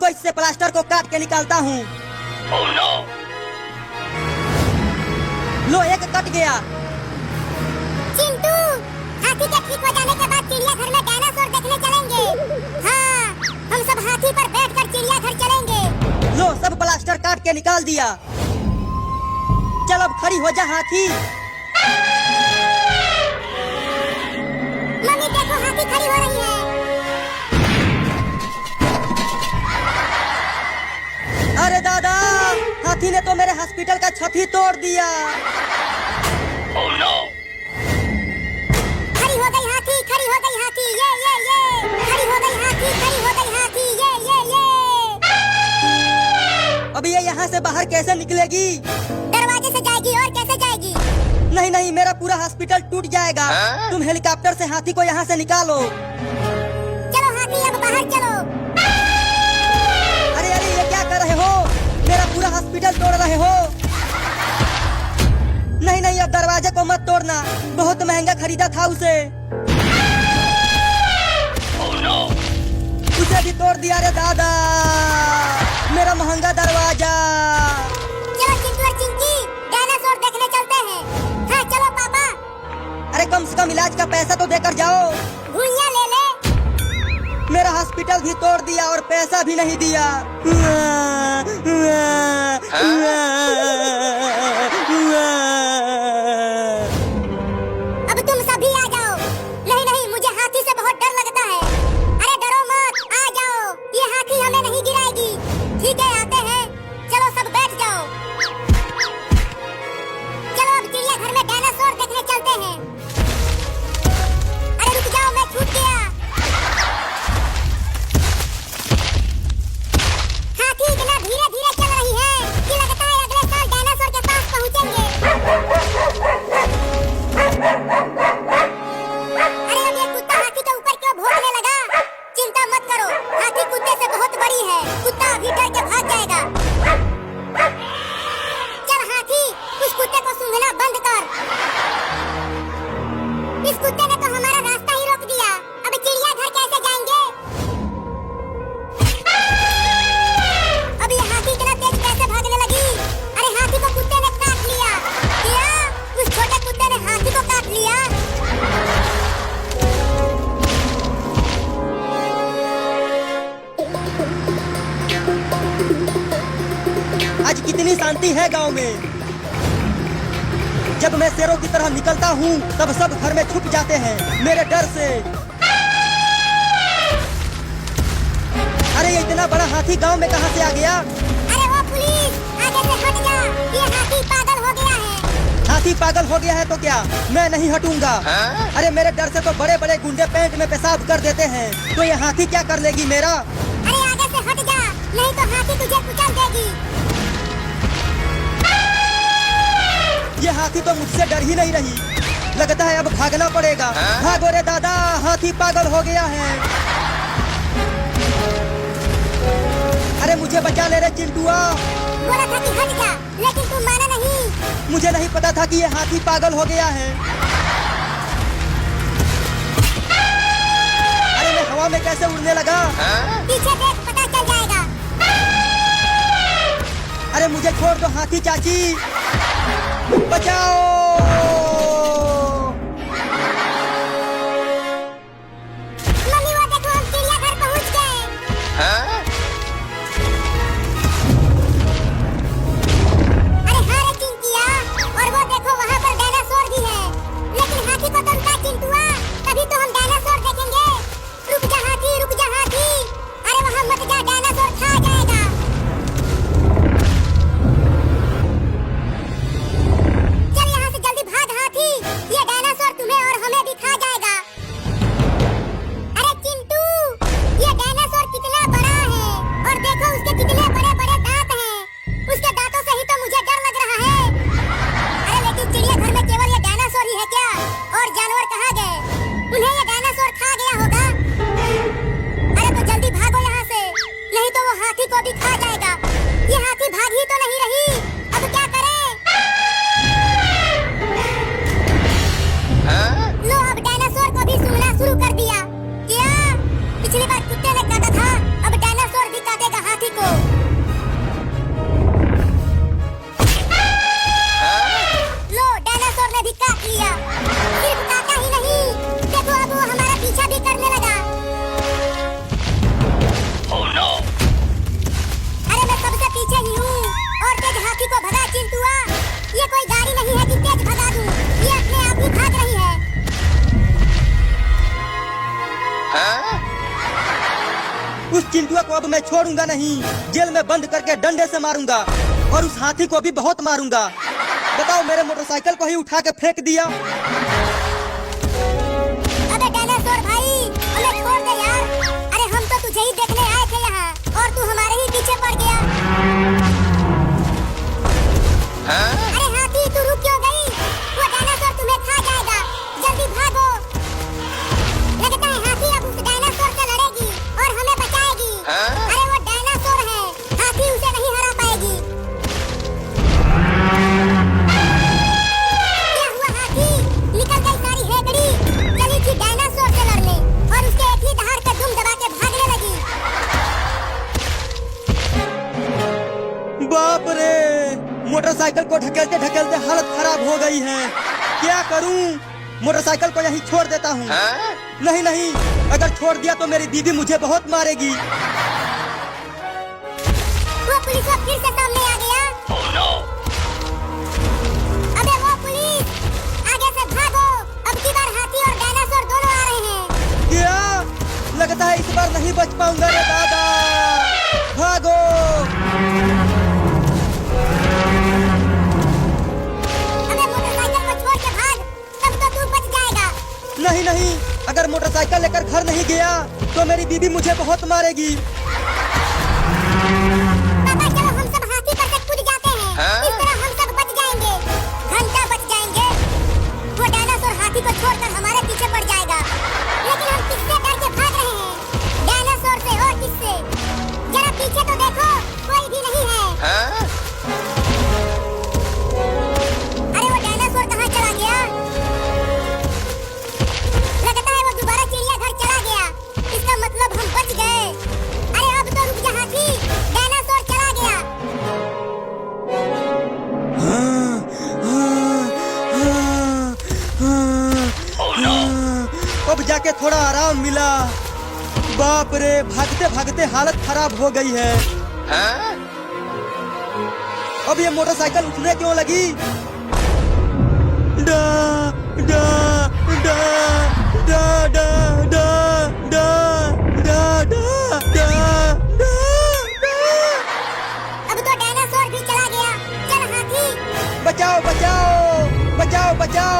रुको, इससे प्लास्टर को काट के निकालता हूँ। Oh no! लो, एक कट गया। चिंटू, हाथी के ठीक हो जाने के बाद चिड़ियाघर में डायनासोर देखने चलेंगे। हाँ, हम सब हाथी पर बैठकर चिड़ियाघर चलेंगे। लो, सब प्लास्टर काट के निकाल दिया। चल अब खड़ी हो जा हाथी। मम्मी देखो, हाथी खड़ी हो रही है। अरे दादा, हाथी ने तो मेरे हॉस्पिटल का छत ही तोड़ दिया। Oh no! खड़ी हो गई हाथी, खड़ी हो गई हाथी, ये। खड़ी हो गई हाथी, खड़ी हो गई हाथी, ये। अब ये यहाँ से बाहर कैसे निकलेगी? दरवाजे से जाएगी, और कैसे जाएगी? नहीं, मेरा पूरा हॉस्पिटल टूट जाएगा। तुम हेलीकॉप्टर से हाथी को यहाँ से निकालो। चलो हाथी, अब बाहर चलो। अरे ये क्या कर रहे हो? मेरा पूरा हॉस्पिटल तोड़ रहे हो। नहीं, अब दरवाजे को मत तोड़ना, बहुत महंगा खरीदा था उसे। Oh no! उसे भी तोड़ दिया रे दादा, मेरा महंगा दरवाजा। चलो चिंटू और चिंकी, डायनासोर देखने चलते हैं। हाँ चलो पापा। अरे कम से कम इलाज का पैसा तो देकर जाओ। भूलिया ले ले। मेरा हॉस्पिटल भी तोड़ दिया और पैसा भी नहीं दिया। अब तुम सभी आ जाओ। नहीं, मुझे हाथी से बहुत डर लगता है। अरे डरो मत, आ जाओ, ये हाथी हमें नहीं गिराएगी। ठीक है, आते हैं। चलो सब बैठ जाओ। चलो अब चिड़ियाघर में डायनासोर देखने चलते हैं। अरे रुक जाओ, मैं छूट गया। हाथी इतना धीरे चल रही है कि लगता है अगले साल डायनासोर के पास पहुंचेंगे। अरे अब ये कुत्ता हाथी के ऊपर क्यों भौंकने लगा? चिंता मत करो, हाथी कुत्ते से बहुत बड़ी है। कुत्ता अभी डर के भाग जाएगा। चल हाथी, उस कुत्ते को सूंघना बंद कर। इस कुत्ते ने तो हमारा रास्ता ही रोक दिया। अब चिड़ियाघर कैसे जाएंगे? अब ये हाथी इतना तेज कैसे भागने लगी? अरे हाथी को कुत्ते ने काट लिया। क्या? उस छोटे कुत्ते ने हाथी को काट लिया? आज कितनी शांति है गांव में। जब मैं शेरों की तरह निकलता हूँ तब सब घर में छुप जाते हैं मेरे डर से। अरे ये इतना बड़ा हाथी गांव में कहाँ से आ गया? अरे वो पुलिस, आगे से हट जा, ये हाथी पागल हो गया है। हाथी पागल हो गया है तो क्या? मैं नहीं हटूंगा। अरे मेरे डर से तो बड़े बड़े गुंडे पैंट में पेशाब कर देते हैं, तो ये हाथी क्या कर लेगी मेरा? अरे आगे से हट जा, नहीं तो हाथी तुझे कुचल देगी। ये हाथी तो मुझसे डर ही नहीं रही। लगता है अब भागना पड़ेगा। भागो रे दादा, हाथी पागल हो गया है। अरे मुझे बचा ले रे चिंटुआ। बोला था कि हट जा, लेकिन तू माना नहीं। मुझे नहीं पता था कि ये हाथी पागल हो गया है। अरे मैं हवा में कैसे उड़ने लगा? पीछे देख, पता चल जाएगा। अरे मुझे छोड़ दो हाथी चाची, बचाओ। मम्मी वो देखो, हम चिड़ियाघर पहुंच गए। अरे हाँ रे चिंकिया, और वो देखो वहाँ पर डायनासोर भी है। लेकिन हाथी को तो रुका चिंटुआ, तभी तो हम डायनासोर देखेंगे। रुक जा हाथी, रुक जा हाथी। अरे वहाँ मत जा, डायनासोर खा जाएगा। चल यहाँ से जल्दी भाग हाथी, ये डायनासोर तुम्हें और हमें भी खा जाएगा। अरे चिंटू, ये डायनासोर कितना बड़ा है, और देखो उसके कितने बड़े बड़े दांत हैं। उसके दांतों से ही तो मुझे डर लग रहा है। अरे लेकिन चिड़ियाघर में केवल ये डायनासोर ही है क्या? और जानवर कहाँ गए? उन्हें ये डायनासोर खा गया होगा। अरे तो जल्दी भागो यहाँ से, नहीं तो वो हाथी को भी खा जाएगा। ये हाथी भाग ही तो नहीं रही, अब क्या करें? लो, अब डायनासोर को भी सूंघना शुरू कर दिया। क्या? पिछली बार कुत्ते ने काटा था, अब डायनासोर भी काटेगा हाथी छोड़ूंगा नहीं। जेल में बंद करके डंडे से मारूंगा और उस हाथी को भी बहुत मारूंगा। बताओ, मेरे मोटरसाइकिल को ही उठा के फेंक दिया। अबे डायनासोर भाई, हमें छोड़ दे यार। अरे हम तो तुझे ही देखने आए थे यहाँ और तू हमारे ही पीछे पड़ गया। अरे हाथी, तू रुक क्यों गई? वो डायनासोर तुम्हें खा जाएगा, जल्दी भागो। लगता है हाथी अब उस डायनासोर से लड़ेगी और हमें बचाएगी। अरे वो डायनासोर है, हाथी उसे नहीं हरा पाएगी। क्या हुआ हाथी? निकल गई सारी हेकड़ी, चली थी डायनासोर से लड़ने और उसके एक ही दहाड़ पे दुम दबा के भागने लगी। बाप रे, मोटरसाइकिल को ढकेलते ढकेलते हालत खराब हो गई है। क्या करूं? मोटरसाइकिल को यहीं छोड़ देता हूँ। नहीं नहीं, अगर छोड़ दिया तो मेरी दीदी मुझे बहुत मारेगी। वो पुलिस अब फिर से सामने आ गया। Oh no! अबे वो पुलिस, आगे से भागो। अब की बार हाथी और डायनासोर दोनों आ रहे हैं। क्या? लगता है इस बार नहीं बच पाऊंगा रे दादा। भागो। अबे मोटरसाइकिल को छोड़ के भाग, तब तो तू बच जाएगा। नहीं नहीं, अगर मोटरसाइकिल लेकर घर नहीं गया तो मेरी दीदी मुझे बहुत मारेगी। पापा चलो हम सब हाथी पर से कूद जाते हैं। इस तरह हम सब बच जाएंगे, घंटा बच जाएंगे। वो डायनासोर हाथी को छोड़कर हमारे पीछे पड़ जाएगा। लेकिन हम किससे डर के भाग रहे हैं? डायनासोर से और किससे? जरा पीछे तो देखो, कोई भी नहीं है। अरे वो डायनासोर कहाँ चला गया? लगता है वो दोबारा चिड़ियाघर चला गया। इसका मतलब हम बच गए। अरे अब तो रुक जा हाथी, डायनासोर चला गया। Oh no! अब जाके थोड़ा आराम मिला। बाप रे, भागते भागते हालत खराब हो गई है। अब ये मोटरसाइकिल उठने क्यों लगी? डा डा डा डा डा डा डा डा डा डा डा। अब तो डायनासोर भी चला गया। चल हाथी। बचाओ बचाओ बचाओ बचाओ,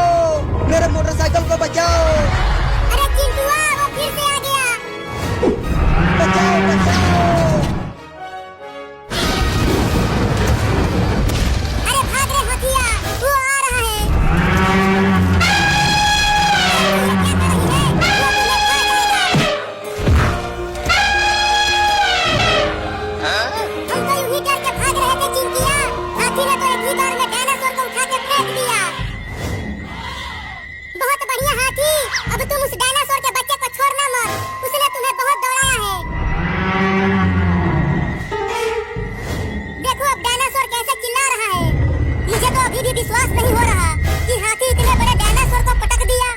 मेरे मोटरसाइकिल को बचाओ। अरे चिंटुआ, वो फिर से आ गया। बचाओ बचाओ। अरे भाग रे हाथिया, वो आ रहा है। क्या कर रही है? वो तुम्हें खा जाएगा। हम तो यूं ही डर के भाग रहे थे चिंटिया। हाथी ने तो एक ही बार में डायनासोर को उठा के फेंक दिया। बहुत बढ़िया हाथी, अब तुम उस डायनासोर के बच्चे को छोड़ना मत। उसने तुम्हें बहुत दौड़ाया है। देखो अब डायनासोर कैसे चिल्ला रहा है। मुझे तो अभी भी विश्वास नहीं हो रहा कि हाथी इतने बड़े डायनासोर को पटक दिया।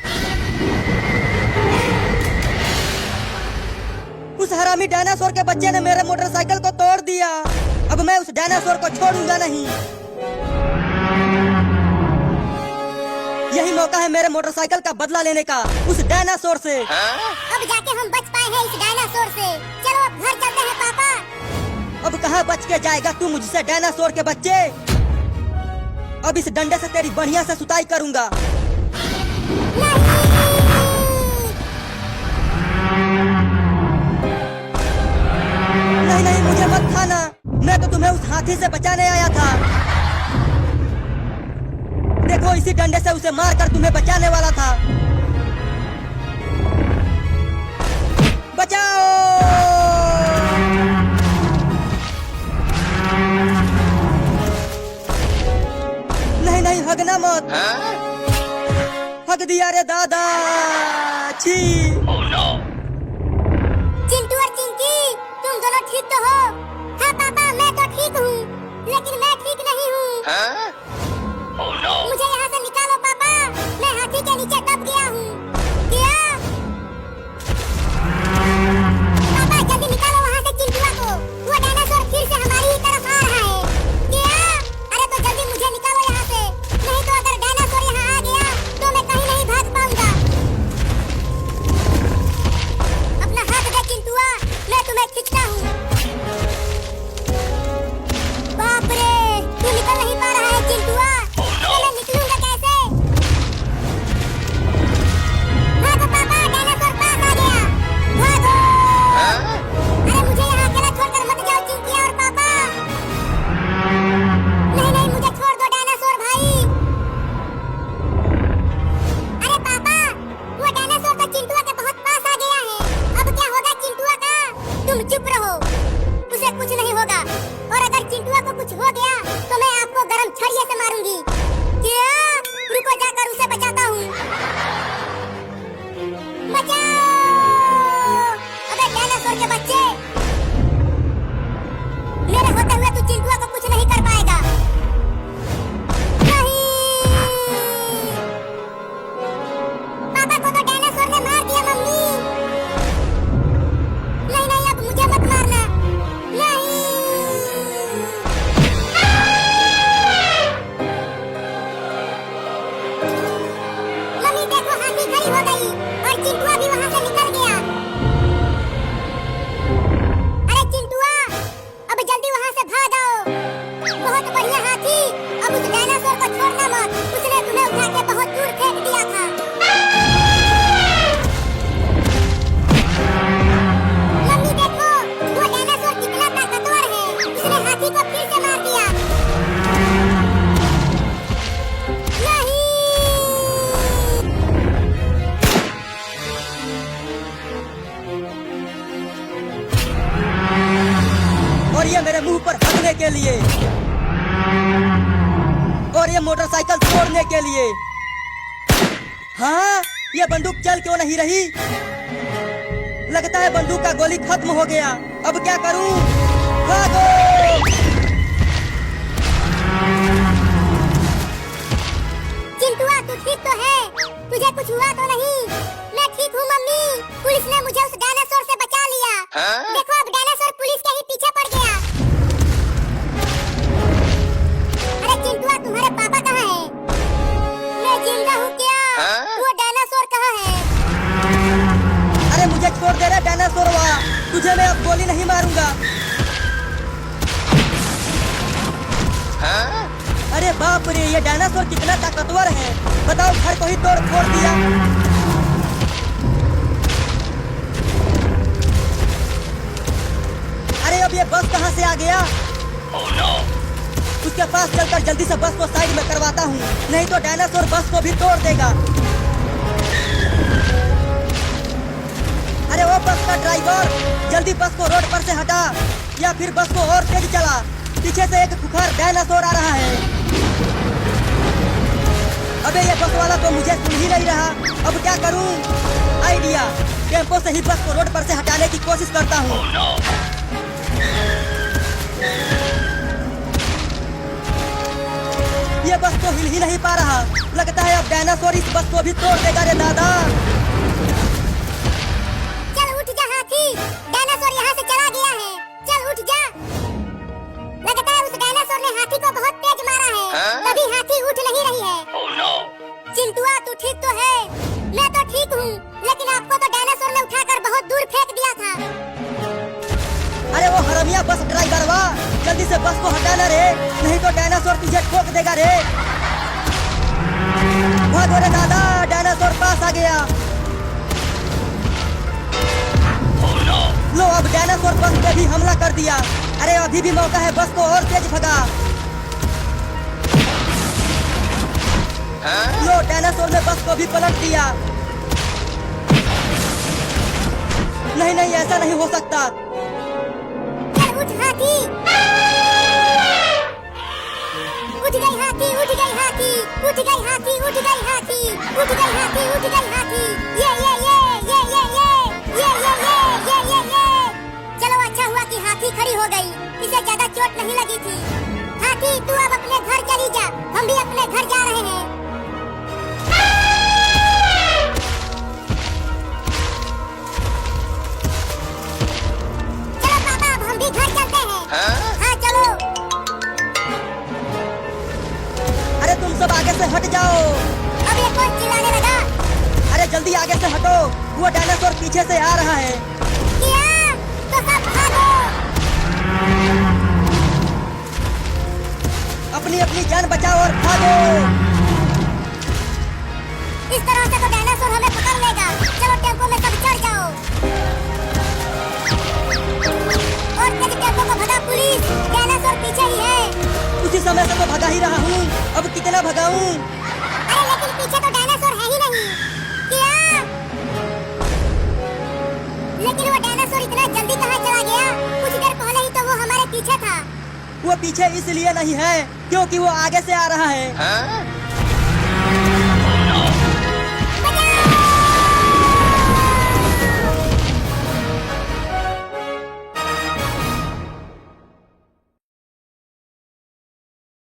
उस हरामी डायनासोर के बच्चे ने मेरे मोटरसाइकिल को तोड़ दिया। अब मैं उस डायनासोर को छोड़ूंगा नहीं। यही मौका है मेरे मोटरसाइकिल का बदला लेने का उस डायनासोर से। अब जाके हम बच पाए हैं इस डायनासोर से। चलो अब घर चलते हैं पापा। अब कहाँ बच के जाएगा तू मुझसे डायनासोर के बच्चे? अब इस डंडे से तेरी बढ़िया से सुताई करूंगा। नहीं नहीं, मुझे मत खाना। मैं तो तुम्हें उस हाथी से बचाने आया था। देखो, इसी डंडे से उसे मारकर तुम्हें बचाने वाला था। बचाओ। नहीं नहीं, हगना मत। हग दिया रे दादा। छी। Oh no! चिंटू और चिंकी, तुम दोनों ठीक तो हो? हाँ पापा, मैं तो ठीक हूँ, लेकिन मैं ठीक नहीं हूँ। Oh no! मुझे यहाँ से निकालो पापा, मैं हाथी के नीचे दब गया हूँ। क्या? पापा जल्दी निकालो वहाँ से चिंटुआ को। वो डायनासोर फिर से हमारी ही तरफ आ रहा है। क्या? अरे तो जल्दी मुझे निकालो यहाँ से, नहीं तो अगर डायनासोर यहाँ आ गया तो मैं कहीं नहीं भाग पाऊंगा। अपना हाथ दे चिंटुआ, मैं तुम्हें खींचता हूँ। होगा, और अगर चिंटुआ को कुछ हो गया तो मैं आपको गरम छड़िए से मारूंगी। क्या? रुको, जाकर उसे बचाता हूँ। बचाओ! अबे डायनासोर के बच्चे, मेरे होते हुए तू चिंटुआ को कुछ नहीं कर पाएगा। नहीं! पापा को तो डायनासोर ने मार दिया मम्मी। नहीं नहीं, अब मुझे मत मारना। नहीं! मम्मी देखो, हाथी खड़ी हो गई और चिंटुआ भी वहां से निकल गया। अरे चिंटुआ, अब जल्दी वहां से भाग आओ। बहुत बढ़िया हाथी, अब उस डायनासोर को छोड़ना मत, उसने तुम्हें उठा के बहुत दूर फेंक दिया था। मम्मी देखो, वो डायनासोर कितना ताकतवर है, उसने हाथी को फिर से मार दिया। नहीं! और ये मेरे मुंह पर हंसने के लिए, और ये मोटरसाइकिल तोड़ने के लिए। हाँ, ये बंदूक चल क्यों नहीं रही? लगता है बंदूक का गोली खत्म हो गया। अब क्या करूं? भागो! चिंटुआ, तू ठीक तो है? तुझे कुछ हुआ तो नहीं? मैं ठीक हूँ मम्मी, पुलिस ने मुझे उस डायनासोर से बचा लिया। देखो, अब डायनासोर पुलिस के ही पीछे पड़ गया। अरे चिंटुआ, तुम्हारे पापा कहाँ हैं? मैं जिंदा हूँ क्या? वो डायनासोर कहाँ है? अरे मुझे छोड़ दे रे डायनासोर वाला, तुझे मैं अब गोली नहीं मारूंगा। अरे बाप रे, ये डायनासोर कितना ताकतवर है। बताओ, घर को ही तोड़ फोड़ दिया। अरे अब ये बस कहाँ से आ गया? Oh no! उसके पास चलकर जल्दी से बस को साइड में करवाता हूँ, नहीं तो डायनासोर बस को भी तोड़ देगा। अरे वो बस का ड्राइवर, जल्दी बस को रोड पर से हटा, या फिर बस को और तेज चला। पीछे से एक खुखार डायनासोर आ रहा है। अबे ये बस वाला तो मुझे सुन ही नहीं रहा। अब क्या करूं? आइडिया, टेम्पो से ही बस को रोड पर से हटाने की कोशिश करता हूँ। Oh no! ये बस तो हिल ही नहीं पा रहा। लगता है अब डायनासोर इस बस को भी तोड़ देगा रे दादा। चल उठ जा हाथी, डायनासोर यहाँ से चला गया है। चल उठ जा। लगता है उस डायनासोर ने हाथी को बहुत तेज मारा है, तभी हाथी उठ नहीं रही है। Oh no! चिंटुआ, तू ठीक तो है? मैं तो ठीक हूँ, लेकिन आपको तो डायनासोर ने उठाकर बहुत दूर फेंक दिया था। अरे वो हरामिया बस ड्राइवर वा, जल्दी से बस को हटाना रे, नहीं तो डायनासोर तुझे ठोक देगा रे। भागो रे दादा, डायनासोर पास आ गया। Oh no! लो, अब डायनासोर बस पे भी हमला कर दिया। अरे अभी भी मौका है, बस को और तेज भगा। लो, डायनासोर ने बस को भी पलट दिया। नहीं नहीं, ऐसा नहीं हो सकता। चल उठ हाथी। उठ गई हाथी, उठ गई हाथी, उठ गई हाथी, उठ गई हाथी, उठ गई हाथी, उठ गई हाथी। ये चलो, अच्छा हुआ कि हाथी खड़ी हो गई, इसे ज्यादा चोट नहीं लगी थी। हाथी, तू अब अपने घर चली जा, हम भी अपने घर जा रहे हैं। चलो पापा, अब हम भी घर चलते हैं। हाँ चलो। अरे तुम सब आगे से हट जाओ। अब ये कौन चिल्लाने लगा? अरे जल्दी आगे से हटो, वो डायनासोर पीछे से आ रहा है। क्या? तो सब भागो। अपनी अपनी जान बचाओ और भागो। इस तरह से तो डायनासोर हमें पकड़ लेगा। चलो टेम्पो में सब चढ़ जाओ। और तेज टेम्पो को भगा पुलिस, डायनासोर पीछे ही है। उसी समय से तो भगा ही रहा हूँ, अब कितना भगाऊं? अरे लेकिन पीछे तो डायनासोर है ही नहीं। क्या? लेकिन वो डायनासोर इतना जल्दी कहाँ चला गया? कुछ देर पहले ही तो वो हमारे पीछे था। वो पीछे इसलिए नहीं है क्योंकि वो आगे से आ रहा है।